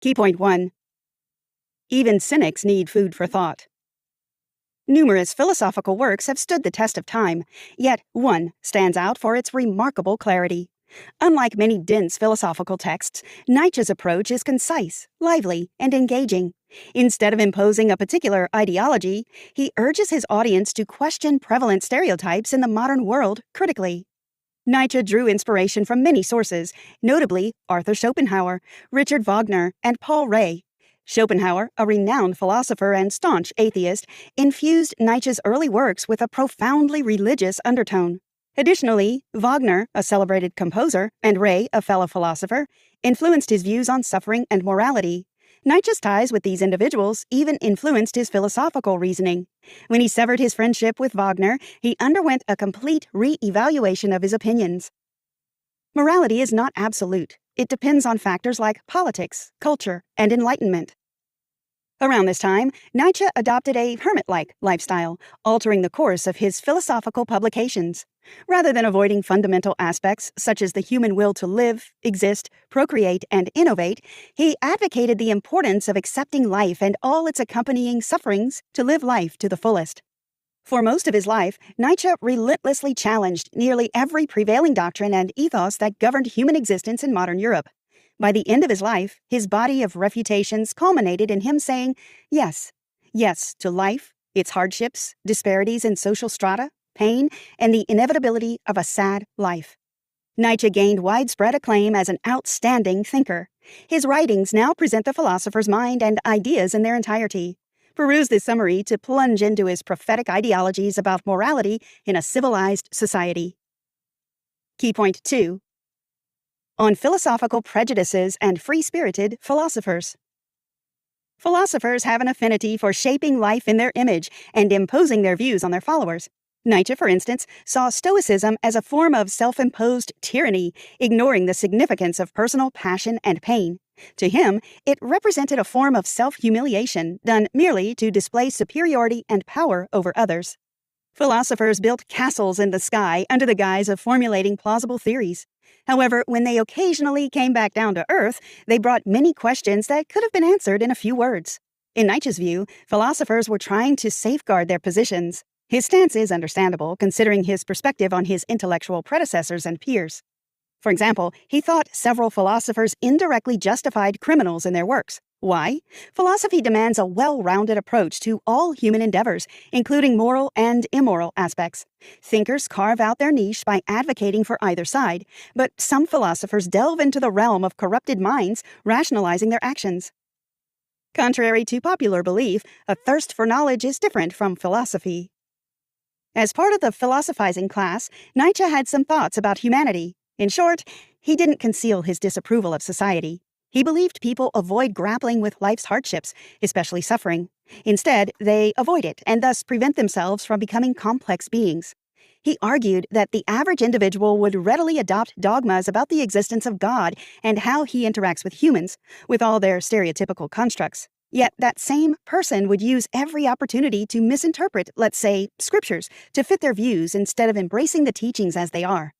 Key point 1. Even cynics need food for thought. Numerous philosophical works have stood the test of time, yet one stands out for its remarkable clarity. Unlike many dense philosophical texts, Nietzsche's approach is concise, lively, and engaging. Instead of imposing a particular ideology, he urges his audience to question prevalent stereotypes in the modern world critically. Nietzsche drew inspiration from many sources, notably Arthur Schopenhauer, Richard Wagner, and Paul Rée. Schopenhauer, a renowned philosopher and staunch atheist, infused Nietzsche's early works with a profoundly religious undertone. Additionally, Wagner, a celebrated composer, and Rée, a fellow philosopher, influenced his views on suffering and morality. Nietzsche's ties with these individuals even influenced his philosophical reasoning. When he severed his friendship with Wagner, he underwent a complete re-evaluation of his opinions. Morality is not absolute. It depends on factors like politics, culture, and enlightenment. Around this time, Nietzsche adopted a hermit-like lifestyle, altering the course of his philosophical publications. Rather than avoiding fundamental aspects such as the human will to live, exist, procreate, and innovate, he advocated the importance of accepting life and all its accompanying sufferings to live life to the fullest. For most of his life, Nietzsche relentlessly challenged nearly every prevailing doctrine and ethos that governed human existence in modern Europe. By the end of his life, his body of refutations culminated in him saying, yes to life, its hardships, disparities in social strata, pain, and the inevitability of a sad life. Nietzsche gained widespread acclaim as an outstanding thinker. His writings now present the philosopher's mind and ideas in their entirety. Peruse this summary to plunge into his prophetic ideologies about morality in a civilized society. Key point 2. On philosophical prejudices and free-spirited philosophers. Philosophers have an affinity for shaping life in their image and imposing their views on their followers. Nietzsche, for instance, saw Stoicism as a form of self-imposed tyranny, ignoring the significance of personal passion and pain. To him, it represented a form of self-humiliation done merely to display superiority and power over others. Philosophers built castles in the sky under the guise of formulating plausible theories. However, when they occasionally came back down to earth, they brought many questions that could have been answered in a few words. In Nietzsche's view, philosophers were trying to safeguard their positions. His stance is understandable, considering his perspective on his intellectual predecessors and peers. For example, he thought several philosophers indirectly justified criminals in their works. Why? Philosophy demands a well-rounded approach to all human endeavors, including moral and immoral aspects. Thinkers carve out their niche by advocating for either side, but some philosophers delve into the realm of corrupted minds, rationalizing their actions. Contrary to popular belief, a thirst for knowledge is different from philosophy. As part of the philosophizing class, Nietzsche had some thoughts about humanity. In short, he didn't conceal his disapproval of society. He believed people avoid grappling with life's hardships, especially suffering. Instead, they avoid it and thus prevent themselves from becoming complex beings. He argued that the average individual would readily adopt dogmas about the existence of God and how he interacts with humans, with all their stereotypical constructs. Yet that same person would use every opportunity to misinterpret, let's say, scriptures, to fit their views instead of embracing the teachings as they are.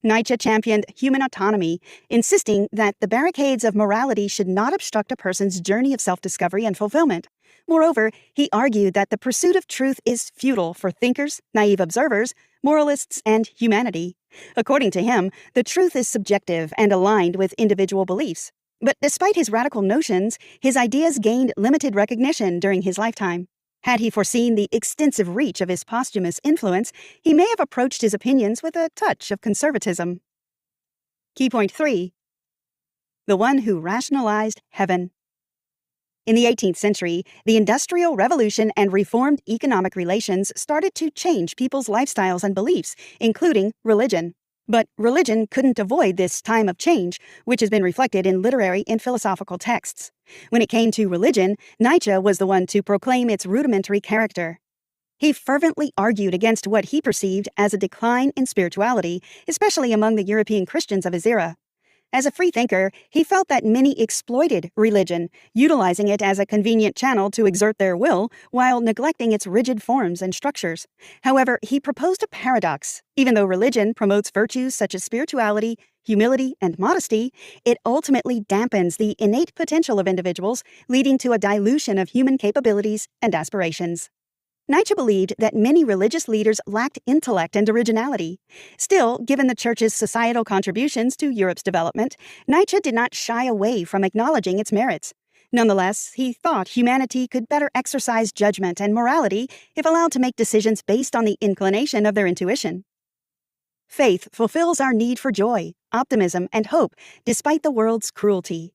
Nietzsche championed human autonomy, insisting that the barricades of morality should not obstruct a person's journey of self-discovery and fulfillment. Moreover, he argued that the pursuit of truth is futile for thinkers, naive observers, moralists, and humanity. According to him, the truth is subjective and aligned with individual beliefs. But despite his radical notions, his ideas gained limited recognition during his lifetime. Had he foreseen the extensive reach of his posthumous influence, he may have approached his opinions with a touch of conservatism. Key point 3. The one who rationalized heaven. In the 18th century, the Industrial Revolution and reformed economic relations started to change people's lifestyles and beliefs, including religion. But religion couldn't avoid this time of change, which has been reflected in literary and philosophical texts. When it came to religion, Nietzsche was the one to proclaim its rudimentary character. He fervently argued against what he perceived as a decline in spirituality, especially among the European Christians of his era. As a freethinker, he felt that many exploited religion, utilizing it as a convenient channel to exert their will while neglecting its rigid forms and structures. However, he proposed a paradox. Even though religion promotes virtues such as spirituality, humility, and modesty, it ultimately dampens the innate potential of individuals, leading to a dilution of human capabilities and aspirations. Nietzsche believed that many religious leaders lacked intellect and originality. Still, given the Church's societal contributions to Europe's development, Nietzsche did not shy away from acknowledging its merits. Nonetheless, he thought humanity could better exercise judgment and morality if allowed to make decisions based on the inclination of their intuition. Faith fulfills our need for joy, optimism, and hope despite the world's cruelty.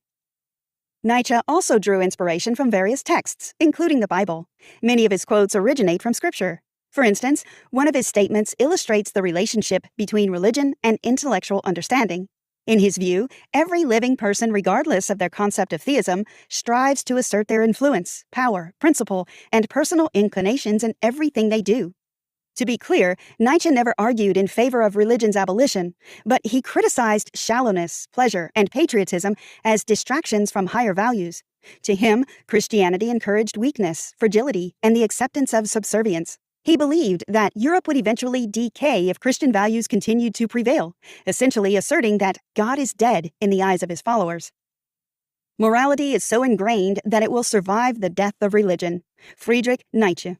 Nietzsche also drew inspiration from various texts, including the Bible. Many of his quotes originate from Scripture. For instance, one of his statements illustrates the relationship between religion and intellectual understanding. In his view, every living person, regardless of their concept of theism, strives to assert their influence, power, principle, and personal inclinations in everything they do. To be clear, Nietzsche never argued in favor of religion's abolition, but he criticized shallowness, pleasure, and patriotism as distractions from higher values. To him, Christianity encouraged weakness, fragility, and the acceptance of subservience. He believed that Europe would eventually decay if Christian values continued to prevail, essentially asserting that God is dead in the eyes of his followers. Morality is so ingrained that it will survive the death of religion. Friedrich Nietzsche.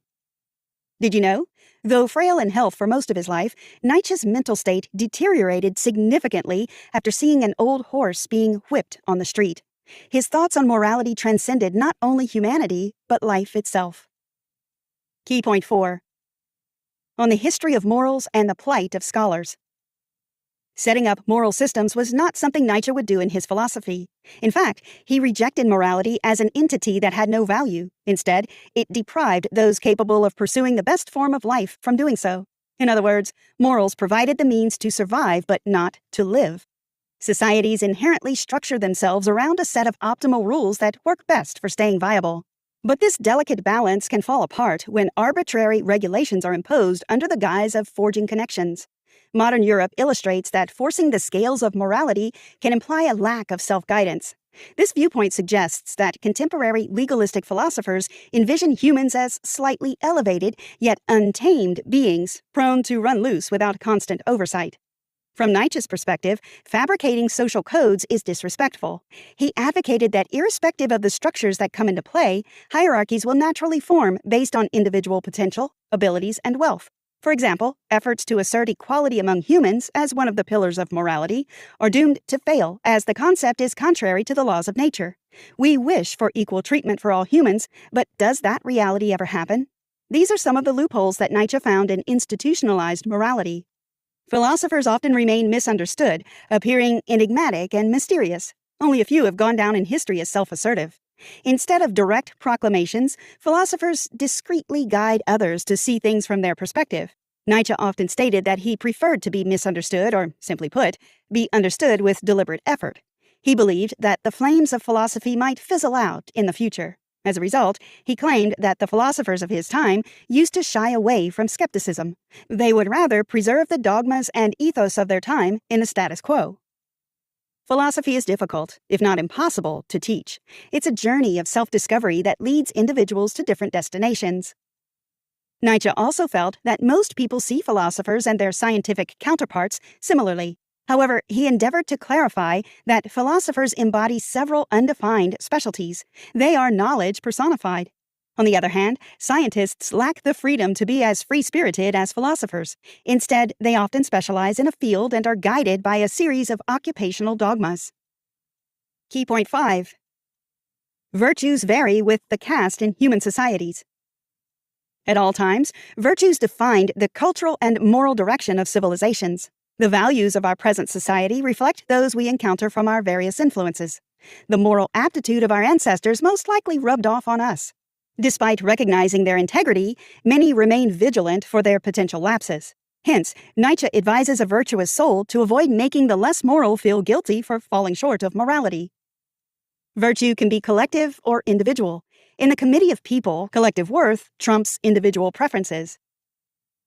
Did you know? Though frail in health for most of his life, Nietzsche's mental state deteriorated significantly after seeing an old horse being whipped on the street. His thoughts on morality transcended not only humanity, but life itself. Key point 4. On the history of morals and the plight of scholars. Setting up moral systems was not something Nietzsche would do in his philosophy. In fact, he rejected morality as an entity that had no value. Instead, it deprived those capable of pursuing the best form of life from doing so. In other words, morals provided the means to survive but not to live. Societies inherently structure themselves around a set of optimal rules that work best for staying viable. But this delicate balance can fall apart when arbitrary regulations are imposed under the guise of forging connections. Modern Europe illustrates that forcing the scales of morality can imply a lack of self-guidance. This viewpoint suggests that contemporary legalistic philosophers envision humans as slightly elevated yet untamed beings, prone to run loose without constant oversight. From Nietzsche's perspective, fabricating social codes is disrespectful. He advocated that irrespective of the structures that come into play, hierarchies will naturally form based on individual potential, abilities, and wealth. For example, efforts to assert equality among humans as one of the pillars of morality are doomed to fail as the concept is contrary to the laws of nature. We wish for equal treatment for all humans, but does that reality ever happen? These are some of the loopholes that Nietzsche found in institutionalized morality. Philosophers often remain misunderstood, appearing enigmatic and mysterious. Only a few have gone down in history as self-assertive. Instead of direct proclamations, philosophers discreetly guide others to see things from their perspective. Nietzsche often stated that he preferred to be misunderstood, or, simply put, be understood with deliberate effort. He believed that the flames of philosophy might fizzle out in the future. As a result, he claimed that the philosophers of his time used to shy away from skepticism. They would rather preserve the dogmas and ethos of their time in the status quo. Philosophy is difficult, if not impossible, to teach. It's a journey of self-discovery that leads individuals to different destinations. Nietzsche also felt that most people see philosophers and their scientific counterparts similarly. However, he endeavored to clarify that philosophers embody several undefined specialties. They are knowledge personified. On the other hand, scientists lack the freedom to be as free-spirited as philosophers. Instead, they often specialize in a field and are guided by a series of occupational dogmas. Key point 5. Virtues vary with the caste in human societies. At all times, virtues defined the cultural and moral direction of civilizations. The values of our present society reflect those we encounter from our various influences. The moral aptitude of our ancestors most likely rubbed off on us. Despite recognizing their integrity, many remain vigilant for their potential lapses. Hence, Nietzsche advises a virtuous soul to avoid making the less moral feel guilty for falling short of morality. Virtue can be collective or individual. In the committee of people, collective worth trumps individual preferences.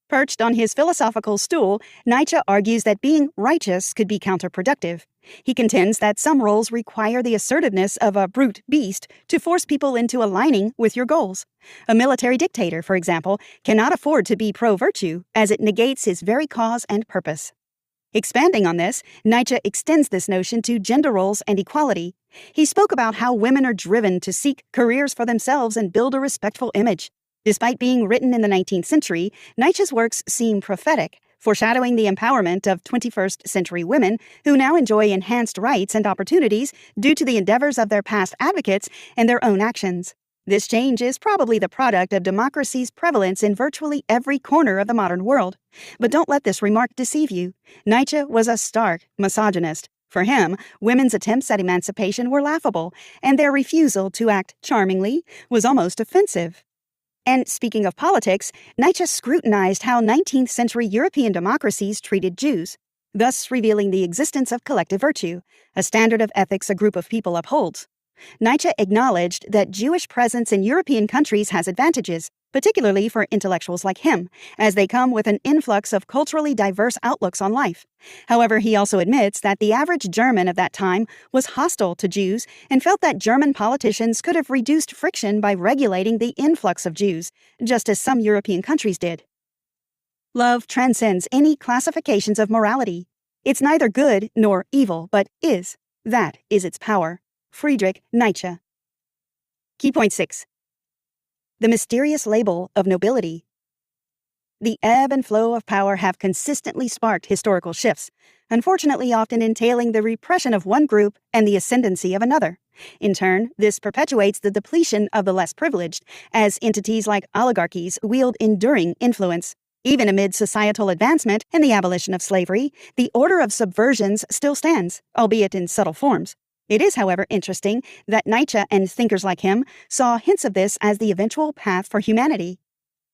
Perched on his philosophical stool, Nietzsche argues that being righteous could be counterproductive. He contends that some roles require the assertiveness of a brute beast to force people into aligning with your goals. A military dictator, for example, cannot afford to be pro-virtue, as it negates his very cause and purpose. Expanding on this, Nietzsche extends this notion to gender roles and equality. He spoke about how women are driven to seek careers for themselves and build a respectful image. Despite being written in the 19th century, Nietzsche's works seem prophetic, foreshadowing the empowerment of 21st century women who now enjoy enhanced rights and opportunities due to the endeavors of their past advocates and their own actions. This change is probably the product of democracy's prevalence in virtually every corner of the modern world. But don't let this remark deceive you. Nietzsche was a stark misogynist. For him, women's attempts at emancipation were laughable, and their refusal to act charmingly was almost offensive. And speaking of politics, Nietzsche scrutinized how 19th century European democracies treated Jews, thus revealing the existence of collective virtue, a standard of ethics a group of people upholds. Nietzsche acknowledged that Jewish presence in European countries has advantages, particularly for intellectuals like him, as they come with an influx of culturally diverse outlooks on life. However, he also admits that the average German of that time was hostile to Jews and felt that German politicians could have reduced friction by regulating the influx of Jews, just as some European countries did. Love transcends any classifications of morality. It's neither good nor evil, but is. That is its power. Friedrich Nietzsche. Key point 6. The mysterious label of nobility. The ebb and flow of power have consistently sparked historical shifts, unfortunately often entailing the repression of one group and the ascendancy of another. In turn, this perpetuates the depletion of the less privileged, as entities like oligarchies wield enduring influence. Even amid societal advancement and the abolition of slavery, the order of subversions still stands, albeit in subtle forms. It is, however, interesting that Nietzsche and thinkers like him saw hints of this as the eventual path for humanity.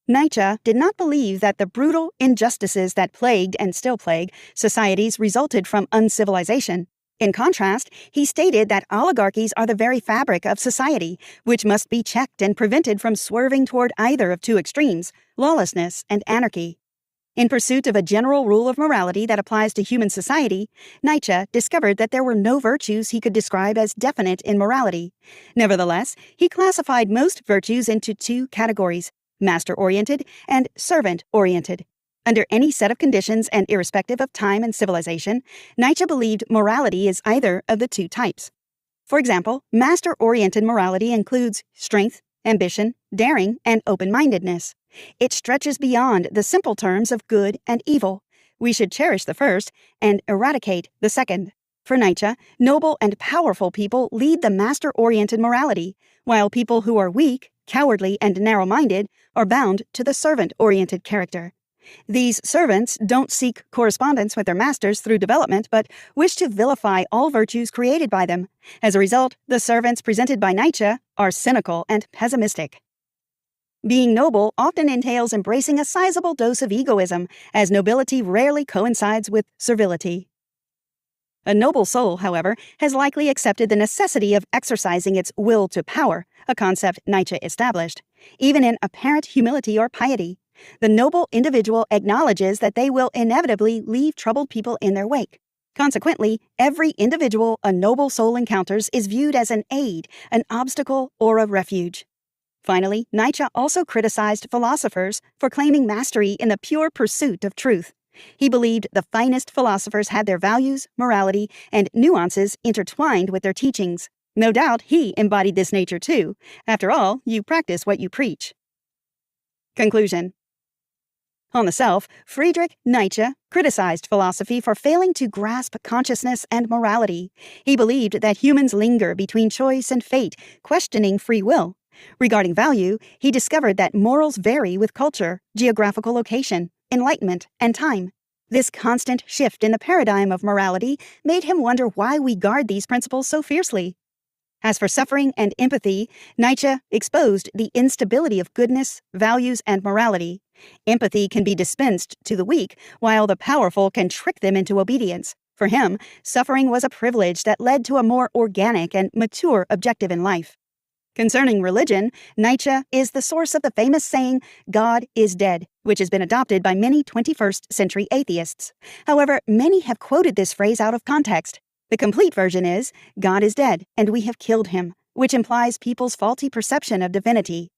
Nietzsche did not believe that the brutal injustices that plagued and still plague societies resulted from uncivilization. In contrast, he stated that oligarchies are the very fabric of society, which must be checked and prevented from swerving toward either of two extremes, lawlessness and anarchy. In pursuit of a general rule of morality that applies to human society, Nietzsche discovered that there were no virtues he could describe as definite in morality. Nevertheless, he classified most virtues into two categories, master-oriented and servant-oriented. Under any set of conditions and irrespective of time and civilization, Nietzsche believed morality is either of the two types. For example, master-oriented morality includes strength, ambition, daring, and open-mindedness. It stretches beyond the simple terms of good and evil. We should cherish the first and eradicate the second. For Nietzsche, noble and powerful people lead the master-oriented morality, while people who are weak, cowardly, and narrow-minded are bound to the servant-oriented character. These servants don't seek correspondence with their masters through development, but wish to vilify all virtues created by them. As a result, the servants presented by Nietzsche are cynical and pessimistic. Being noble often entails embracing a sizable dose of egoism, as nobility rarely coincides with servility. A noble soul, however, has likely accepted the necessity of exercising its will to power, a concept Nietzsche established, even in apparent humility or piety. The noble individual acknowledges that they will inevitably leave troubled people in their wake. Consequently, every individual a noble soul encounters is viewed as an aid, an obstacle, or a refuge. Finally, Nietzsche also criticized philosophers for claiming mastery in the pure pursuit of truth. He believed the finest philosophers had their values, morality, and nuances intertwined with their teachings. No doubt he embodied this nature too. After all, you practice what you preach. Conclusion. On the self, Friedrich Nietzsche criticized philosophy for failing to grasp consciousness and morality. He believed that humans linger between choice and fate, questioning free will. Regarding value, he discovered that morals vary with culture, geographical location, enlightenment, and time. This constant shift in the paradigm of morality made him wonder why we guard these principles so fiercely. As for suffering and empathy, Nietzsche exposed the instability of goodness, values, and morality. Empathy can be dispensed to the weak, while the powerful can trick them into obedience. For him, suffering was a privilege that led to a more organic and mature objective in life. Concerning religion, Nietzsche is the source of the famous saying, "God is dead," which has been adopted by many 21st century atheists. However, many have quoted this phrase out of context. The complete version is, "God is dead, and we have killed him," which implies people's faulty perception of divinity.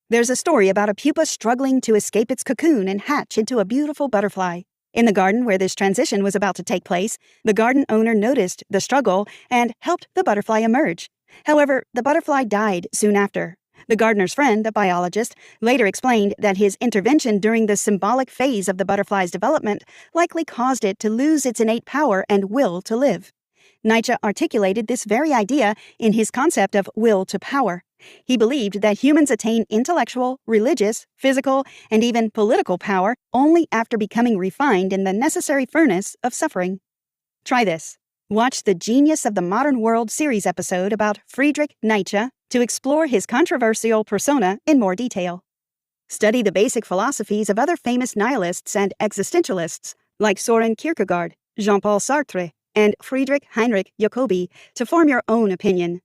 There's a story about a pupa struggling to escape its cocoon and hatch into a beautiful butterfly. In the garden where this transition was about to take place, the garden owner noticed the struggle and helped the butterfly emerge. However, the butterfly died soon after. The gardener's friend, a biologist, later explained that his intervention during the symbolic phase of the butterfly's development likely caused it to lose its innate power and will to live. Nietzsche articulated this very idea in his concept of will to power. He believed that humans attain intellectual, religious, physical, and even political power only after becoming refined in the necessary furnace of suffering. Try this. Watch the Genius of the Modern World series episode about Friedrich Nietzsche to explore his controversial persona in more detail. Study the basic philosophies of other famous nihilists and existentialists like Soren Kierkegaard, Jean-Paul Sartre, and Friedrich Heinrich Jacobi to form your own opinion.